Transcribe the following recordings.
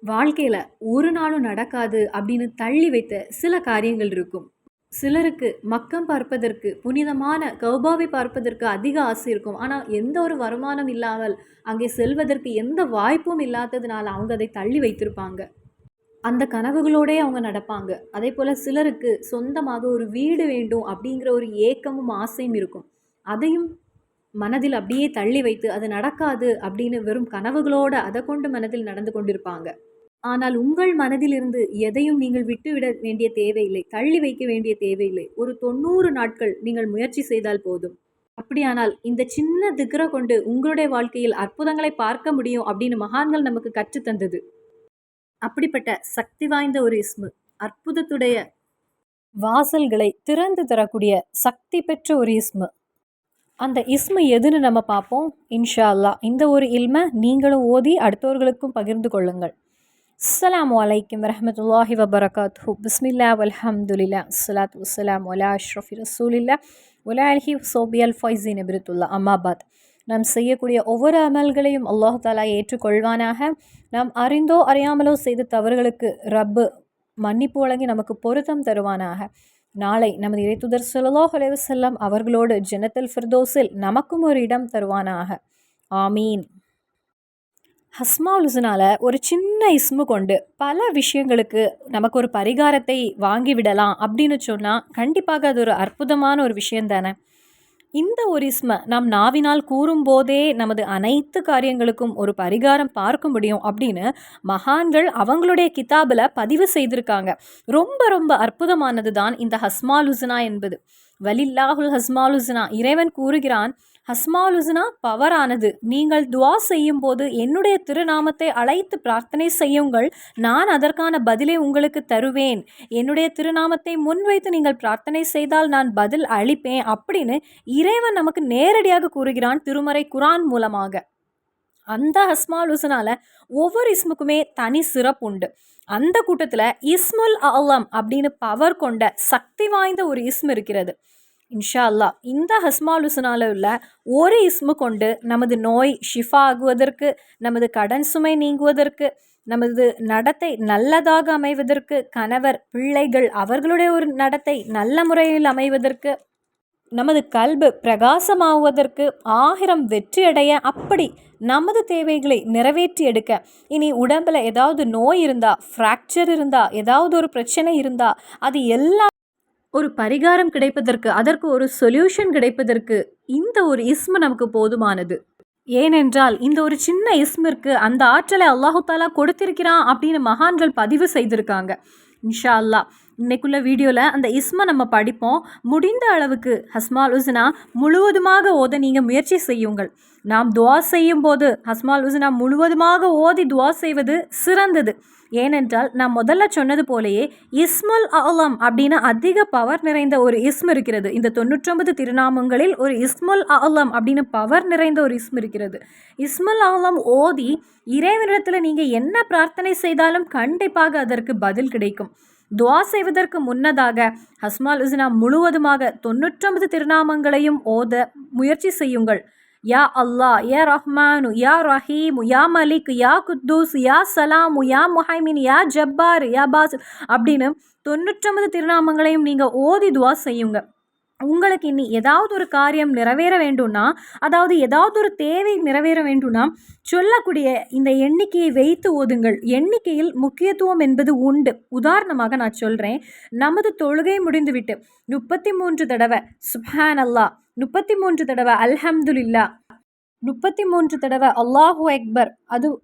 வாழ்க்கையில் ஒரு நாளும் நடக்காது அப்படின்னு தள்ளி வைத்த சில காரியங்கள் இருக்கும். சிலருக்கு மக்கம் பார்ப்பதற்கு, புனிதமான கௌபாவை பார்ப்பதற்கு அதிக ஆசை இருக்கும். ஆனால் எந்த ஒரு வருமானம் இல்லாமல் அங்கே செல்வதற்கு எந்த வாய்ப்பும் இல்லாததுனால அவங்க அதை தள்ளி வைத்திருப்பாங்க. அந்த கனவுகளோடே அவங்க நடப்பாங்க. அதே போல் சிலருக்கு சொந்தமாக ஒரு வீடு வேண்டும் அப்படிங்கிற ஒரு ஏக்கமும் ஆசையும் இருக்கும். அதையும் மனதில் அப்படியே தள்ளி வைத்து அது நடக்காது அப்படின்னு வெறும் கனவுகளோடு அதை கொண்டு மனதில் நடந்து கொண்டிருப்பாங்க. ஆனால் உங்கள் மனதிலிருந்து எதையும் நீங்கள் விட்டுவிட வேண்டிய தேவையில்லை, தள்ளி வைக்க வேண்டிய தேவையில்லை. ஒரு 90 நாட்கள் நீங்கள் முயற்சி செய்தால் போதும். அப்படியானால் இந்த சின்ன திக்ர கொண்டு உங்களுடைய வாழ்க்கையில் அற்புதங்களை பார்க்க முடியும் அப்படின்னு மகான்கள் நமக்கு கற்றுத்தந்தது. அப்படிப்பட்ட சக்தி வாய்ந்த ஒரு இஸ்மு, அற்புதத்துடைய வாசல்களை திறந்து தரக்கூடிய சக்தி பெற்ற ஒரு இஸ்மு. அந்த இஸ்மு எதுன்னு நம்ம பார்ப்போம் இன்ஷா அல்லாஹ். இந்த ஒரு இல்மை நீங்களும் ஓதி அடுத்தவர்களுக்கும் பகிர்ந்து கொள்ளுங்கள். அஸ்ஸலாமு அலைக்கும் வரஹ்மத்துல்லாஹி வபரகாத்துஹு. பிஸ்மில்லாஹ் வல்ஹம்துலில்லாஹ் அஸ்ஸலாத்து வஸ்ஸலாமு அலா அஷ்ரஃபி ரசூலில்லாஹ் வலா ஆலிஹி வஸஹ்பிஹில் ஃபைஸீன பிரித்துல்லாஹ். அம்மாபாத். நாம் செய்யக்கூடிய ஒவ்வொரு அமல்களையும் அல்லாஹ் தஆலா ஏற்றுக்கொள்வானாக. நாம் அறிந்தோ அறியாமலோ செய்த தவறுகளுக்கு ரப்பு மன்னிப்பு வழங்கி நமக்கு பொருத்தம் தருவானாக. நாளை நமது இறைத்துதர் ஸல்லல்லாஹு அலைஹி வஸல்லம் அவர்களோடு ஜன்னத்துல் ஃபிர்தௌஸில் நமக்கும் ஒரு இடம் தருவானாக. ஆமீன். அஸ்மாஉல் ஹுஸ்னால ஒரு சின்ன இஸ்மு கொண்டு பல விஷயங்களுக்கு நமக்கு ஒரு பரிகாரத்தை வாங்கிவிடலாம் அப்படின்னு சொன்னால் கண்டிப்பாக அது ஒரு அற்புதமான ஒரு விஷயம் தானே. இந்த ஒரு இஸ்மை நாம் நாவினால் கூறும்போதே நமது அனைத்து காரியங்களுக்கும் ஒரு பரிகாரம் பார்க்க முடியும் அப்படின்னு மகான்கள் அவங்களுடைய கிதாபில் பதிவு செய்திருக்காங்க. ரொம்ப ரொம்ப அற்புதமானது தான் இந்த அஸ்மாஉல் ஹுஸ்னா என்பது. வலில்லாஹுல் அஸ்மாஉல் ஹுஸ்னா, இறைவன் கூறுகிறான், அஸ்மாஉல் ஹுஸ்னா பவரானது. நீங்கள் துவா செய்யும் போது என்னுடைய திருநாமத்தை அழைத்து பிரார்த்தனை செய்யுங்கள், நான் அதற்கான பதிலை உங்களுக்கு தருவேன். என்னுடைய திருநாமத்தை முன்வைத்து நீங்கள் பிரார்த்தனை செய்தால் நான் பதில் அளிப்பேன் அப்படின்னு இறைவன் நமக்கு நேரடியாக கூறுகிறான் திருமறை குரான் மூலமாக. அந்த அஸ்மாஉல் ஹுஸ்னால ஒவ்வொரு இஸ்முக்குமே தனி சிறப்பு உண்டு. அந்த கூட்டத்தில் இஸ்முல் அலம் அப்படின்னு பவர் கொண்ட சக்தி வாய்ந்த ஒரு இஸ்மு இருக்கிறது. இன்ஷா அல்லாஹ் இந்த அஸ்மாஉல் ஹுஸ்னால உள்ள ஒரு இஸ்மு கொண்டு நமது நோய் ஷிஃபா ஆகுவதற்கு, நமது கடன் சுமை நீங்குவதற்கு, நமது நடத்தை நல்லதாக அமைவதற்கு, கணவர் பிள்ளைகள் அவர்களுடைய ஒரு நடத்தை நல்ல முறையில் அமைவதற்கு, நமது கல்பு பிரகாசமாகுவதற்கு, 1000 வெற்றியடைய, அப்படி நமது தேவைகளை நிறைவேற்றி எடுக்க. இனி உடம்பில் ஏதாவது நோய் இருந்தால், ஃப்ராக்சர் இருந்தால், ஏதாவது ஒரு பிரச்சனை இருந்தால் அது எல்லாம் ஒரு பரிகாரம் கிடைப்பதற்கு, அதற்கு ஒரு சொல்யூஷன் கிடைப்பதற்கு இந்த ஒரு இஸ்மு நமக்கு போதுமானது. ஏனென்றால் இந்த ஒரு சின்ன இஸ்மிற்கு அந்த ஆற்றலை அல்லாஹு தாலா கொடுத்திருக்கிறான் அப்படின்னு மகான்கள் பதிவு செய்திருக்காங்க. இன்ஷா அல்லாஹ் இன்னைக்குள்ள வீடியோவில் அந்த இஸ்மை நம்ம படிப்போம். முடிந்த அளவுக்கு அஸ்மாஉல் ஹுஸ்னா முழுவதுமாக ஓத நீங்கள் முயற்சி செய்யுங்கள். நாம் துவா செய்யும் போது அஸ்மாஉல் ஹுஸ்னா முழுவதுமாக ஓதி துவா செய்வது சிறந்தது. ஏனென்றால் நான் முதல்ல சொன்னது போலேயே இஸ்முல் அலம் அப்படின்னு அதிக பவர் நிறைந்த ஒரு இஸ்மு இருக்கிறது. இந்த 99 திருநாமங்களில் ஒரு இஸ்முல் அலம் அப்படின்னு பவர் நிறைந்த ஒரு இஸ்மு இருக்கிறது. இஸ்முல் அலம் ஓதி இறைவனிடத்தில் நீங்கள் என்ன பிரார்த்தனை செய்தாலும் கண்டிப்பாக அதற்கு பதில் கிடைக்கும். துவா செய்வதற்கு முன்னதாக அஸ்மாஉல் ஹுஸ்னா முழுவதுமாக 99 திருநாமங்களையும் ஓத முயற்சி செய்யுங்கள். யா அல்லாஹ், யா ரஹ்மானு, யா ரஹீமு, யா மலிக், யா குத்தூஸ், யா சலாமு, யா முஹைமின், யா ஜப்பார், யா பாஸ் அப்படின்னு 99 திருநாமங்களையும் நீங்கள் ஓதி துவா செய்யுங்க. உங்களுக்கு இனி ஏதாவது ஒரு காரியம் நிறைவேற வேண்டும்னா, அதாவது ஏதாவது ஒரு தேவை நிறைவேற வேண்டும்னா சொல்லக்கூடிய இந்த எண்ணிக்கையை வைத்து ஓதுங்கள். எண்ணிக்கையில் முக்கியத்துவம் என்பது உண்டு. உதாரணமாக நான் சொல்கிறேன். நமது தொழுகை முடிந்துவிட்டு 33 தடவை சுப்ஹான் அல்லாஹ், 33 தடவை அல்ஹம்துலில்லாஹ், 33 தடவை அல்லாஹு அக்பர்,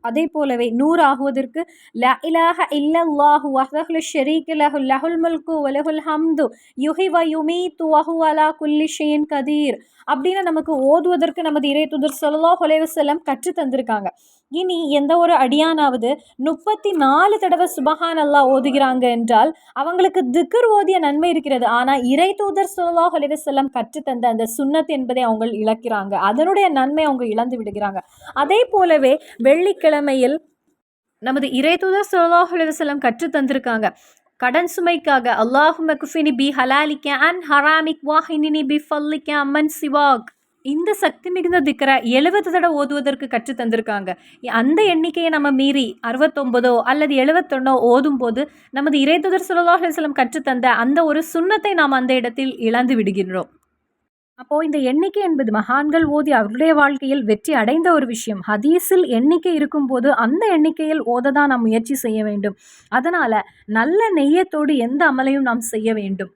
அதே போலவே 100 ஆகுவதற்கு லா இலாஹ இல்லல்லாஹு வஹ்தஹு ஷரீக லஹு லஹுல் முல்கு வ லஹுல் ஹம்து யுஹ்யி வ யுமீத்து வ ஹுவ அலா குல்லி ஷைஇன் கதீர் அப்படின்னு நமக்கு ஓதுவதற்கு நமது இறைத்தூதர் ஸல்லல்லாஹு அலைஹி வஸல்லம் கற்று தந்திருக்காங்க. இனி எந்த ஒரு அடியானாவது 34 தடவை சுபஹான் அல்லாஹ் ஓதுகிறாங்க என்றால் அவங்களுக்கு திக்ர் ஓதிய நன்மை இருக்கிறது. ஆனால் இறைத்தூதர் ஸல்லல்லாஹு அலைஹி வஸல்லம் கற்றுத்தந்த அந்த சுன்னத் என்பதை அவங்க இழக்கிறாங்க. அதனுடைய நன்மை அவங்க இழந்து விடுகிறாங்க. அதே போலவே வெள்ளிக்கிழமையில் நமது இறைத்தூதர் ஸல்லல்லாஹு அலைஹி வஸல்லம் கற்று தந்திருக்காங்க. கடன் சுமைக்காக அல்லாஹும்ம குஃபினி பி ஹலாலிக்க அன் ஹராமிக் வாஹினினி பி ஃபல்லிக்க அம்மன் சிவாக் இந்த சக்தி மிகுந்த திக்ர 70 தடவ ஓதுவதற்கு கற்று தந்திருக்காங்க. அந்த எண்ணிக்கையை நம்ம மீறி 69ஓ அல்லது 71ஓ ஓதும்போது, நமது இறைத்தூதர் ஸல்லல்லாஹு அலைஹி வஸல்லம் கற்றுத் தந்த அந்த ஒரு சுன்னத்தை நாம் அந்த இடத்தில் இழந்து விடுகின்றோம். அப்போ இந்த எண்ணிக்கை என்பது மகான்கள் ஓதி அவருடைய வாழ்க்கையில் வெற்றி அடைந்த ஒரு விஷயம். ஹதீஸில் எண்ணிக்கை இருக்கும்போது, அந்த எண்ணிக்கையில் ஓத தான் நாம் முயற்சி செய்ய வேண்டும். அதனால நல்ல நெய்யத்தோடு எந்த அமலையும் நாம் செய்ய வேண்டும்.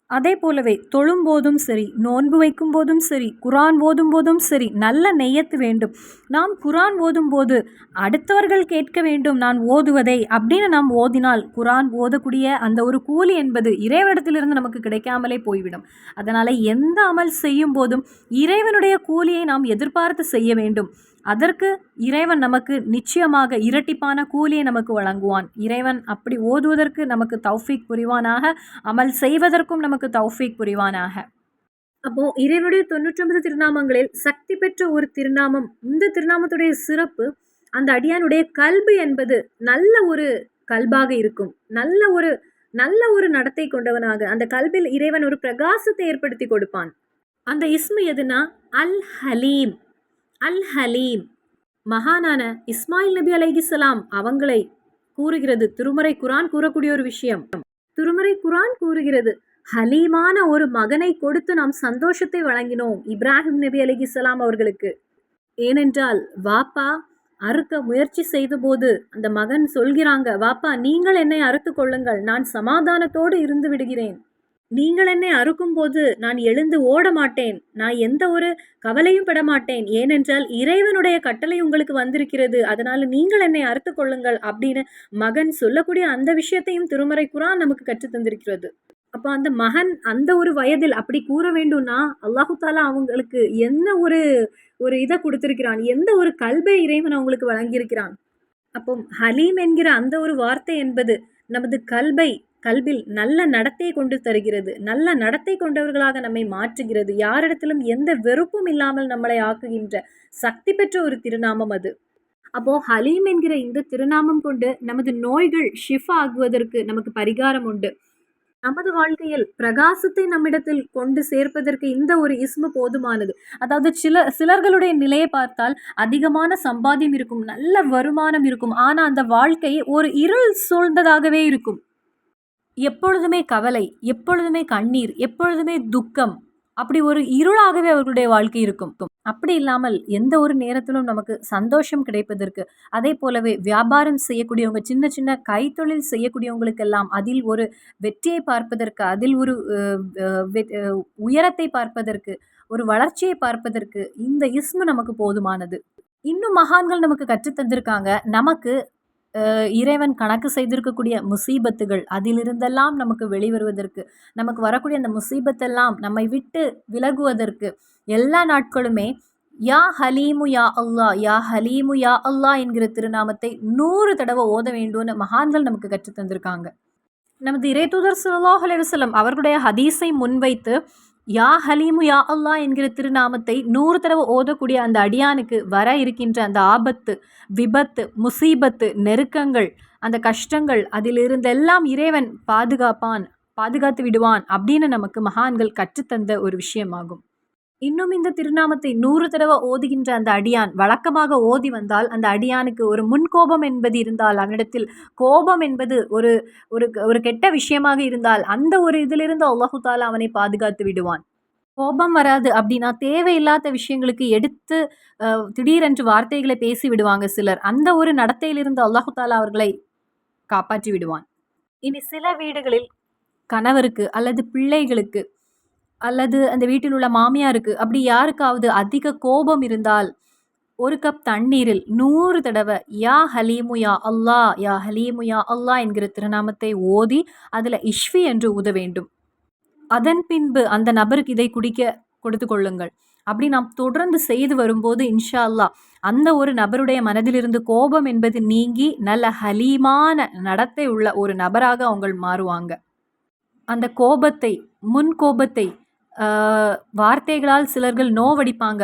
அதே போலவே தொழும்போதும் சரி, நோன்பு வைக்கும்போதும் சரி, குர்ஆன் ஓதும்போதும் சரி, நல்ல நெய்யத்து வேண்டும். நாம் குர்ஆன் ஓதும்போது அடுத்தவர்கள் கேட்க வேண்டும் நான் ஓதுவதை அப்படின்னு நாம் ஓதினால், குர்ஆன் ஓதக்கூடிய அந்த ஒரு கூலி என்பது இறைவனிடத்திலிருந்து நமக்கு கிடைக்காமலே போய்விடும். அதனால எந்த அமல் செய்யும் போதும் இறைவனுடைய கூலியை நாம் எதிர்பார்த்து செய்ய வேண்டும். அதற்கு இறைவன் நமக்கு நிச்சயமாக இரட்டிப்பான கூலியை நமக்கு வழங்குவான். இறைவன் அப்படி ஓதுவதற்கு நமக்கு தௌஃபீக் புரிவானாக. அமல் செய்வதற்கும் நமக்கு தௌஃபீக் புரிவானாக. அப்போ இறைவனுடைய 99 திருநாமங்களில் சக்தி பெற்ற ஒரு திருநாமம். இந்த திருநாமத்துடைய சிறப்பு, அந்த அடியானுடைய கல்பு என்பது நல்ல ஒரு கல்பாக இருக்கும். நல்ல ஒரு நடத்தை கொண்டவனாக அந்த கல்பில் இறைவன் ஒரு பிரகாசத்தை ஏற்படுத்தி கொடுப்பான். அந்த இஸ்மு எதுனா அல் ஹலீம். அல் ஹலீம் மகானான இஸ்மாயில் நபி அலைஹிஸ்ஸலாம் அவங்களை கூறுகிறது. திருமறை குர்ஆன் கூறக்கூடிய ஒரு விஷயம். திருமறை குர்ஆன் கூறுகிறது, ஹலீமான ஒரு மகனை கொடுத்து நாம் சந்தோஷத்தை வழங்கினோம் இப்ராஹிம் நபி அலைஹிஸ்ஸலாம் அவர்களுக்கு. ஏனென்றால் வாப்பா அறுக்க முயற்சி செய்தபோது அந்த மகன் சொல்கிறாங்க, வாப்பா நீங்கள் என்னை அறுத்து கொள்ளுங்கள், நான் சமாதானத்தோடு இருந்து விடுகிறேன். நீங்கள் என்னை அறுக்கும்போது நான் எழுந்து ஓட மாட்டேன், நான் எந்த ஒரு கவலையும் பட மாட்டேன், ஏனென்றால் இறைவனுடைய கட்டளை உங்களுக்கு வந்திருக்கிறது, அதனால நீங்கள் என்னை அறுத்து கொள்ளுங்கள் அப்படின்னு மகன் சொல்லக்கூடிய அந்த விஷயத்தையும் திருமறை குர்ஆன் நமக்கு கற்றுத் தந்திருக்கிறது. அப்போ அந்த மகன் அந்த ஒரு வயதில் அப்படி கூற வேண்டும்னா அல்லாஹு தாலா அவங்களுக்கு என்ன ஒரு இதை கொடுத்திருக்கிறான், எந்த ஒரு கல்பை இறைவன் அவங்களுக்கு வழங்கியிருக்கிறான். அப்போ ஹலீம் என்கிற அந்த ஒரு வார்த்தை என்பது நமது கல்பில் நல்ல நடத்தையை கொண்டு தருகிறது. நல்ல நடத்தை கொண்டவர்களாக நம்மை மாற்றுகிறது. யாரிடத்திலும் எந்த வெறுப்பும் இல்லாமல் நம்மளை ஆக்குகின்ற சக்தி பெற்ற ஒரு திருநாமம் அது. அப்போ ஹலீம் என்கிற இந்த திருநாமம் கொண்டு நமது நோய்கள் ஷிஃபா ஆகுவதற்கு நமக்கு பரிகாரம் உண்டு. நமது வாழ்க்கையில் பிரகாசத்தை நம்மிடத்தில் கொண்டு சேர்ப்பதற்கு இந்த ஒரு இஸ்மு போதுமானது. அதாவது சிலர்களுடைய நிலையை பார்த்தால் அதிகமான சம்பாத்தியம் இருக்கும், நல்ல வருமானம் இருக்கும், ஆனால் அந்த வாழ்க்கை ஒரு இருள் சூழ்ந்ததாகவே இருக்கும். எப்பொழுதுமே கவலை, எப்பொழுதுமே கண்ணீர், எப்பொழுதுமே துக்கம், அப்படி ஒரு இருளாகவே அவர்களுடைய வாழ்க்கை இருக்கும். அப்படி இல்லாமல் எந்த ஒரு நேரத்திலும் நமக்கு சந்தோஷம் கிடைப்பதற்கு, அதே போலவே வியாபாரம் செய்யக்கூடியவங்க, சின்ன சின்ன கைத்தொழில் செய்யக்கூடியவங்களுக்கெல்லாம் அதில் ஒரு வெற்றியை பார்ப்பதற்கு, அதில் ஒரு உயரத்தை பார்ப்பதற்கு, ஒரு வளர்ச்சியை பார்ப்பதற்கு இந்த இஸ்மு நமக்கு போதுமானது. இன்னும் மகான்கள் நமக்கு கற்றுத் தந்திருக்காங்க, நமக்கு இறைவன் கணக்கு செய்திருக்கக்கூடிய முசீபத்துகள் அதிலிருந்தெல்லாம் நமக்கு வெளிவருவதற்கு, நமக்கு வரக்கூடிய அந்த முசீபத்தெல்லாம் நம்மை விட்டு விலகுவதற்கு எல்லா நாட்களுமே யா ஹலீமு யா அல்லாஹ், யா ஹலீமு யா அல்லாஹ் என்கிற திருநாமத்தை 100 தடவை ஓத வேண்டும்னு மகான்கள் நமக்கு கற்றுத் தந்திருக்காங்க. நமது இறைத்தூதர் ஸல்லல்லாஹு அலைஹி வஸல்லம் அவர்களுடைய ஹதீஸை முன்வைத்து யா ஹலீமு யா அல்லாஹ் என்கிற திருநாமத்தை 100 தடவை ஓதக்கூடிய அந்த அடியானுக்கு வர இருக்கின்ற அந்த ஆபத்து, விபத்து, முசீபத்து, நெருக்கங்கள், அந்த கஷ்டங்கள் அதிலிருந்தெல்லாம் இறைவன் பாதுகாத்து விடுவான் அப்படின்னு நமக்கு மகான்கள் கற்றுத்தந்த ஒரு விஷயமாகும். இன்னும் இந்த திருநாமத்தை 100 தடவை ஓதுகின்ற அந்த அடியான் வழக்கமாக ஓதி வந்தால், அந்த அடியானுக்கு ஒரு முன்கோபம் என்பது இருந்தால், அவனிடத்தில் கோபம் என்பது ஒரு ஒரு கெட்ட விஷயமாக இருந்தால், அந்த ஒரு இதிலிருந்து அல்லாஹு தாலா அவனை பாதுகாத்து விடுவான். கோபம் வராது அப்படின்னா தேவையில்லாத விஷயங்களுக்கு எடுத்து திடீரென்று வார்த்தைகளை பேசி விடுவாங்க சிலர். அந்த ஒரு நடத்தையிலிருந்து அல்லாஹு தாலா அவர்களை காப்பாற்றி விடுவான். இனி சில வீடுகளில் கணவருக்கு அல்லது பிள்ளைகளுக்கு அல்லது அந்த வீட்டில் உள்ள மாமியாருக்கு அப்படி யாருக்காவது அதிக கோபம் இருந்தால், ஒரு கப் தண்ணீரில் 100 தடவை யா ஹலீமு யா அல்லாஹ், யா ஹலீமு யா அல்லாஹ் என்கிற திருநாமத்தை ஓதி அதில் இஷ்ஃபி என்று ஊத வேண்டும். அதன் பின்பு அந்த நபருக்கு இதை குடிக்க கொடுத்து கொள்ளுங்கள். அப்படி நாம் தொடர்ந்து செய்து வரும்போது இன்ஷா அல்லாஹ் அந்த ஒரு நபருடைய மனதிலிருந்து கோபம் என்பது நீங்கி நல்ல ஹலீமான நடத்தை உள்ள ஒரு நபராக அவங்க மாறுவாங்க. அந்த முன் கோபத்தை வார்த்தைகளால் சிலர்கள் நோவடிப்பாங்க.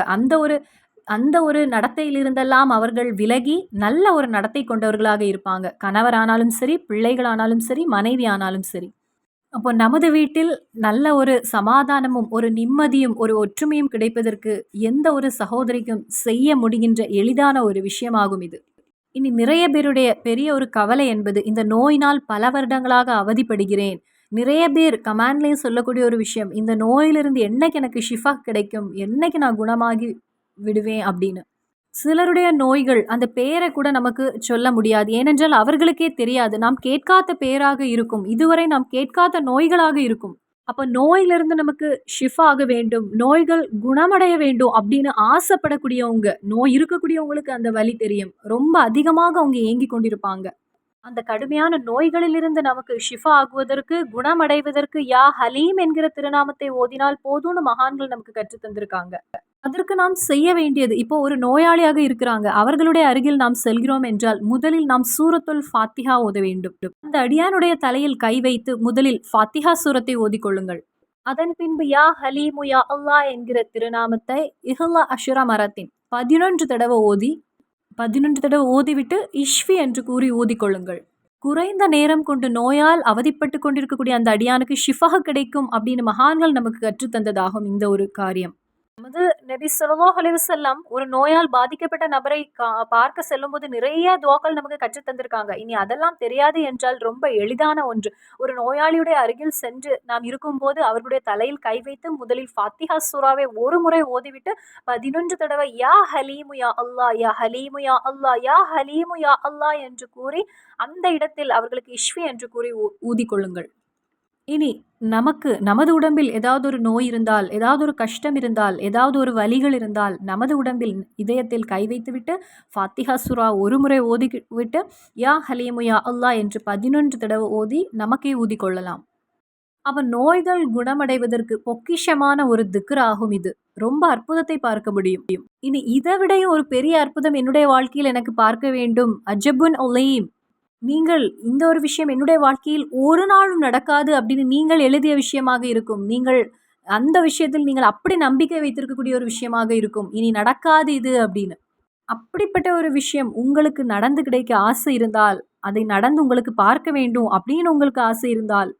அந்த ஒரு நடத்தையிலிருந்தெல்லாம் அவர்கள் விலகி நல்ல ஒரு நடத்தை கொண்டவர்களாக இருப்பாங்க. கணவரானாலும் சரி, பிள்ளைகளானாலும் சரி, மனைவி ஆனாலும் சரி. அப்போ நமது வீட்டில் நல்ல ஒரு சமாதானமும், ஒரு நிம்மதியும், ஒரு ஒற்றுமையும் கிடைப்பதற்கு எந்த ஒரு சகோதரிக்கும் செய்ய முடிகின்ற எளிதான ஒரு விஷயமாகும் இது. இனி நிறைய பேருடைய பெரிய ஒரு கவலை என்பது, இந்த நோயினால் பல வருடங்களாக அவதிப்படுகிறேன். நிறைய பேர் கமெண்ட்லயும் சொல்லக்கூடிய ஒரு விஷயம், இந்த நோயிலிருந்து என்னைக்கு எனக்கு ஷிஃபா கிடைக்கும்? என்னைக்கு நான் குணமாகி விடுவேன்? அப்படின்னு. சிலருடைய நோய்கள் அந்த பெயரை கூட நமக்கு சொல்ல முடியாது. ஏனென்றால் அவர்களுக்கே தெரியாது. நாம் கேட்காத பெயராக இருக்கும். இதுவரை நாம் கேட்காத நோய்களாக இருக்கும். அப்ப நோயிலிருந்து நமக்கு ஷிஃபா ஆக வேண்டும். நோய்கள் குணமடைய வேண்டும் அப்படின்னு ஆசைப்படக்கூடியவங்க, நோய் இருக்கக்கூடியவங்களுக்கு அந்த வலி தெரியும். ரொம்ப அதிகமாக அவங்க ஏங்கிக் கொண்டிருப்பாங்க. அந்த கடுமையான நோய்களிலிருந்து நமக்கு ஷிஃபா ஆகுவதற்கு, குணமடைவதற்கு யா ஹலீம் என்கிற திருநாமத்தை ஓதினால் போதும்னு மகான்கள் நமக்கு கற்றுத் தந்திருக்காங்க. அதற்கு நாம் செய்ய வேண்டியது, இப்போ ஒரு நோயாளியாக இருக்கிறாங்க. அவர்களுடைய அருகில் நாம் செல்கிறோம் என்றால், முதலில் நாம் சூரத்துல் ஃபாத்திஹா ஓத வேண்டும். அந்த அடியானுடைய தலையில் கை வைத்து முதலில் ஃபாத்திஹா சூரத்தை ஓதிக்கொள்ளுங்கள். அதன் பின்பு யா ஹலீமு யா அல்லாஹ் என்கிற திருநாமத்தை இஹ்லா அஷ்ரா மரத்தின் 11 தடவை ஓதி 11 தடவை ஓதிவிட்டு இஷ்ஃபி என்று கூறி ஊதிக்கொள்ளுங்கள். குறைந்த நேரம் கொண்டு நோயால் அவதிப்பட்டு கொண்டிருக்கக்கூடிய அந்த அடியானுக்கு ஷிஃபா கிடைக்கும் அப்படின்னு மகான்கள் நமக்கு கற்றுத் தந்ததாகும் இந்த ஒரு காரியம். நமது நபி ஸல்லல்லாஹு அலைஹி வஸல்லம் ஒரு நோயால் பாதிக்கப்பட்ட நபரை பார்க்க செல்லும்போது நிறைய துஆக்கள் நமக்கு கற்றுத் தந்திருக்காங்க. இனி அதெல்லாம் தெரியாது என்றால் ரொம்ப எளிதான ஒன்று. ஒரு நோயாளியுடைய அருகில் சென்று நாம் இருக்கும்போது அவர்களுடைய தலையில் கை வைத்து முதலில் ஃபாத்திஹா சூராவை ஒரு முறை ஓதிவிட்டு 11 தடவை யா ஹலீமு யா அல்லாஹ், யா ஹலீமு யா அல்லாஹ், யா ஹலீமு யா அல்லாஹ் என்று கூறி அந்த இடத்தில் அவர்களுக்கு இஷ்ஃபி என்று கூறி ஊதிக்கொள்ளுங்கள். இனி நமக்கு நமது உடம்பில் ஏதாவது ஒரு நோய் இருந்தால், ஏதாவது ஒரு கஷ்டம் இருந்தால், ஏதாவது ஒரு வலிகள் இருந்தால், நமது உடம்பில் இதயத்தில் கை வைத்துவிட்டு ஃபாத்திஹா சூரா ஒரு முறை ஓதிவிட்டு யா ஹலீமு யா அல்லாஹ் என்று 11 தடவை ஓதி நமக்கே ஊதிக்கொள்ளலாம். அவன் நோய்கள் குணமடைவதற்கு பொக்கிஷமான ஒரு திக்ர் ஆகும் இது. ரொம்ப அற்புதத்தை பார்க்க முடியும். இனி இதை விடையும் ஒரு பெரிய அற்புதம் என்னுடைய வாழ்க்கையில் எனக்கு பார்க்க வேண்டும். அஜபுன் ஒலீம். நீங்கள் இந்த ஒரு விஷயம் என்னுடைய வாழ்க்கையில் ஒரு நாளும் நடக்காது அப்படின்னு நீங்கள் எழுதிய விஷயமாக இருக்கும். நீங்கள் அந்த விஷயத்தில் நீங்கள் அப்படி நம்பிக்கை வைத்திருக்கக்கூடிய ஒரு விஷயமாக இருக்கும். இனி நடக்காது இது அப்படின்னு. அப்படிப்பட்ட ஒரு விஷயம் உங்களுக்கு நடந்து கிடைக்க ஆசை இருந்தால், அதை நடந்து உங்களுக்கு பார்க்க வேண்டும் அப்படின்னு உங்களுக்கு ஆசை இருந்தால்,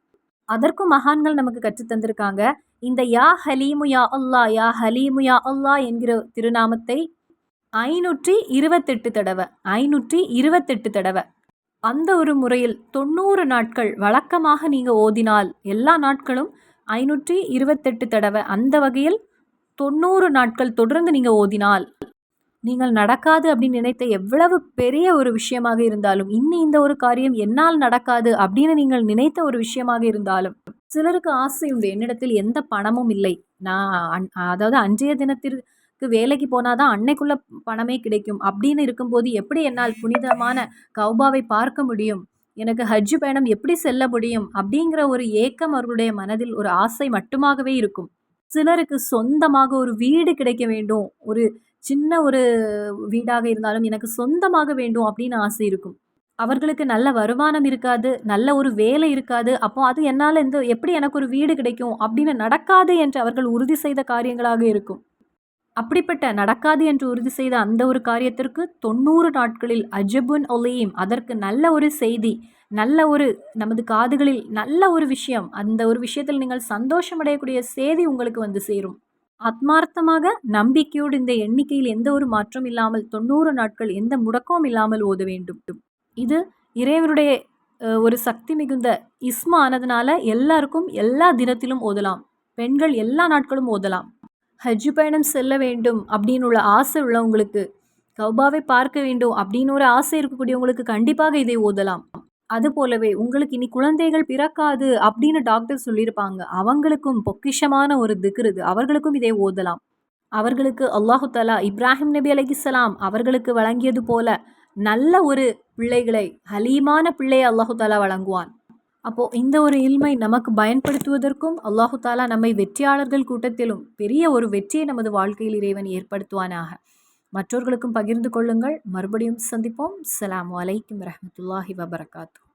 அதற்கும் மகான்கள் நமக்கு கற்றுத் தந்திருக்காங்க. இந்த யா ஹலீமு யா அல்லாஹ், யா ஹலீமு யா அல்லாஹ் என்கிற திருநாமத்தை 528 தடவை 528 தடவை அந்த ஒரு முறையில் 90 நாட்கள் வழக்கமாக நீங்க ஓதினால், எல்லா நாட்களும் 528 தடவை அந்த வகையில் 90 நாட்கள் தொடர்ந்து நீங்க ஓதினால், நீங்கள் நடக்காது அப்படின்னு நினைத்த எவ்வளவு பெரிய ஒரு விஷயமாக இருந்தாலும், இன்னி இந்த ஒரு காரியம் என்னால் நடக்காது அப்படின்னு நீங்கள் நினைத்த ஒரு விஷயமாக இருந்தாலும், சிலருக்கு ஆசை உண்டு. என்னிடத்தில் எந்த பணமும் இல்லை. நான் அதாவது அன்றைய தினத்திற்கு வேலைக்கு போனா தான் அன்னைக்குள்ள பணமே கிடைக்கும். அப்படின்னு இருக்கும்போது எப்படி என்னால் புனிதமான கௌபாவை பார்க்க முடியும்? எனக்கு ஹஜ் பயணம் எப்படி செல்ல முடியும்? அப்படிங்கிற ஒரு ஏக்கம் அவர்களுடைய மனதில் ஒரு ஆசை மட்டுமாகவே இருக்கும். சிலருக்கு சொந்தமாக ஒரு வீடு கிடைக்க வேண்டும். ஒரு சின்ன ஒரு வீடாக இருந்தாலும் எனக்கு சொந்தமாக வேண்டும் அப்படின்னு ஆசை இருக்கும். அவர்களுக்கு நல்ல வருமானம் இருக்காது. நல்ல ஒரு வேலை இருக்காது. அப்போ அது என்னால எப்படி எனக்கு ஒரு வீடு கிடைக்கும்? அப்படின்னு நடக்காது என்று அவர்கள் உறுதி செய்த காரியங்களாக இருக்கும். அப்படிப்பட்ட நடக்காது என்று உறுதி செய்த அந்த ஒரு காரியத்திற்கு 90 நாட்களில் அஜபுன் ஒலீம் அதற்கு நல்ல ஒரு செய்தி, நல்ல ஒரு நமது காதுகளில் நல்ல ஒரு விஷயம், அந்த ஒரு விஷயத்தில் நீங்கள் சந்தோஷம் அடையக்கூடிய செய்தி உங்களுக்கு வந்து சேரும். ஆத்மார்த்தமாக நம்பிக்கையோடு இந்த எண்ணிக்கையில் எந்த ஒரு மாற்றம் இல்லாமல் 90 நாட்கள் எந்த முடக்கமும் இல்லாமல் ஓத வேண்டும். இது இறைவனுடைய ஒரு சக்தி மிகுந்த இஸ்மா ஆனதுனால எல்லாருக்கும் எல்லா தினத்திலும் ஓதலாம். பெண்கள் எல்லா நாட்களும் ஓதலாம். ஹஜ் பயணம் செல்ல வேண்டும் அப்படின்னு உள்ள ஆசை உள்ளவங்களுக்கு, கௌபாவை பார்க்க வேண்டும் அப்படின்னு ஒரு ஆசை இருக்கக்கூடியவங்களுக்கு கண்டிப்பாக இதை ஓதலாம். அது போலவே உங்களுக்கு இனி குழந்தைகள் பிறக்காது அப்படின்னு டாக்டர் சொல்லியிருப்பாங்க. அவங்களுக்கும் பொக்கிஷமான ஒரு திக்ர் இது. அவர்களுக்கும் இதை ஓதலாம். அவர்களுக்கு அல்லாஹு தஆலா இப்ராஹிம் நபி அலைஹிஸ்ஸலாம் அவர்களுக்கு வழங்கியது போல நல்ல ஒரு பிள்ளைகளை, ஹலீமான பிள்ளையை அல்லாஹு தஆலா வழங்குவான். அப்போ இந்த ஒரு இல்மை நமக்கு பயன்படுத்துவதற்கும் அல்லாஹு தாலா நம்மை வெற்றியாளர்கள் கூட்டத்திலும் பெரிய ஒரு வெற்றியை நமது வாழ்க்கையில் இறைவன் ஏற்படுத்துவானாக. மற்றவர்களுக்கும் பகிர்ந்து கொள்ளுங்கள். மறுபடியும் சந்திப்போம். அஸ்ஸலாமு அலைக்கும் வரஹ்மத்துல்லாஹி வபரகாத்துஹு.